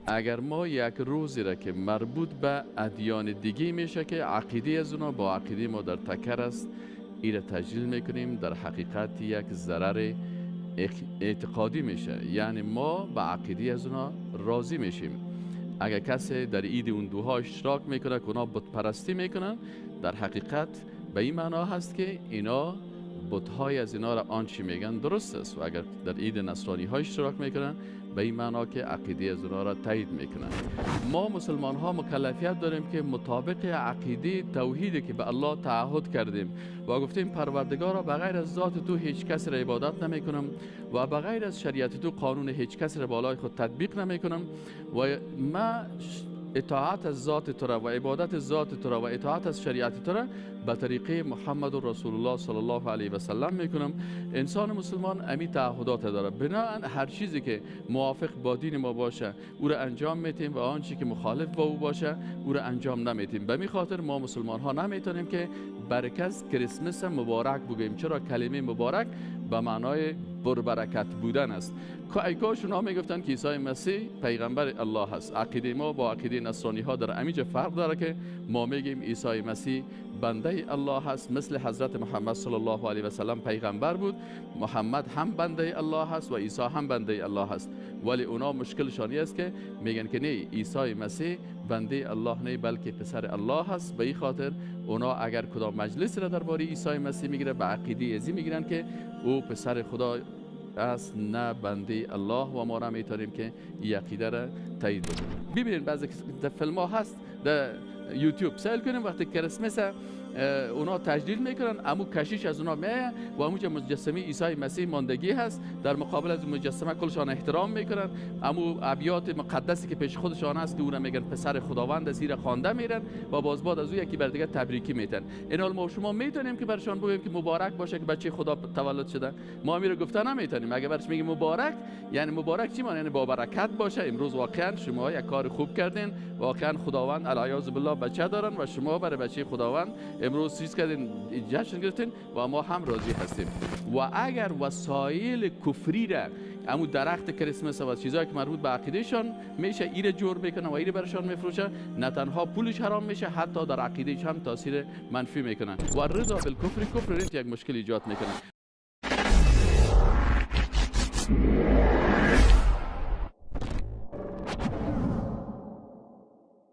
اگر ما یک روزی را که مربوط به ادیان دیگه میشه که عقیده از اونا با عقیده ما در تکر است، این را تجلیل میکنیم، در حقیقت یک ضرر اعتقادی میشه. یعنی ما به عقیده از اونا راضی میشیم. اگر کسی در عید اون دوها اشتراک میکنه که اونا بت پرستی میکنن، در حقیقت به این معنا هست که اینا بت‌های از اینا را آنچه میگن درست است. و اگر در عید نصرانی ها اشتراک میکنن، به این معنا که عقیده از اونا را تایید میکنن. ما مسلمان ها مکلفیت داریم که مطابق عقیده توحیدی که به الله تعهد کردیم و گفتیم پروردگارا بغیر از ذات تو هیچ کس را عبادت نمیکنم و بغیر از شریعت تو قانون هیچ کس را بالای خود تطبیق نمیکنم و ما اطاعت از ذات تو را و عبادت ذات تو را و اطاعت از شریعت تو را به طریقه محمد رسول الله صلی الله علیه و سلم میکنم. انسان مسلمان امی تعهدات داره. بنابراین هر چیزی که موافق با دین ما باشه او را انجام میتیم و آنچه که مخالف با او باشه او را انجام نمیتیم. به می خاطر ما مسلمان ها نمیتونیم که برکس کریسمس مبارک بگیم. چرا؟ کلمه مبارک به معنای پربرکت بودن است. ای کاش اونا میگفتن که عیسی مسیح پیغمبر الله هست. عقیده ما با عقیده نصرانی ها در اینجا فرق داره که ما میگیم عیسی مسیح بنده الله هست، مثل حضرت محمد صلی الله علیه و سلم پیغمبر بود. محمد هم بنده الله هست و عیسی هم بنده الله هست. ولی اونا مشکلشان است که میگن که نه، عیسی مسیح بنده الله نه بلکه پسر الله هست. به این خاطر اونا اگر کدام مجلس را درباره عیسی مسیح میگیره، به عقیده ازی میگیرن که او پسر خدا است، نه بنده الله. و ما را میتونیم که این عقیده را تایید بکنیم. ببینید بعضی فیلم ها هست در یوتیوب، سیل کنیم وقتی کریسمس اونا تجلیل میکنن، امو کشیش از اونا میه و اموجا مجسمه عیسی مسیح ماندگی هست، در مقابل از مجسمه کلشان احترام میکنن. امو ابیات مقدسی که پیش خودشان هست که او را میگن پسر خداوند، زیر خوانده میرن و باز بعد از او یکی بر دیگه تبریکی میتن. این حال ما شما میتونیم که برشان بگیم که مبارک باشه که بچه خدا تولد شده؟ ما میره گفته نمیتونیم. اگه برش میگیم مبارک، یعنی مبارک چی معنی؟ یعنی با برکت باشه. امروز واقعا شما یک کار خوب کردین، واقعا خداوند علیاذ بالله بچه دارن و شما برای بچه خداوند امروز چیز کردین، جشن گرفتین و ما هم راضی هستیم. و اگر وسایل کفری را، امو درخت کریسمس و چیزایی که مربوط به عقیدهشان میشه، ایره جور میکنه و ایره برشان میفروشه، نه تنها پولش حرام میشه، حتی در عقیدهش هم تاثیر منفی میکنه. و رضا بالکفر، کفر یک مشکل ایجاد میکنه.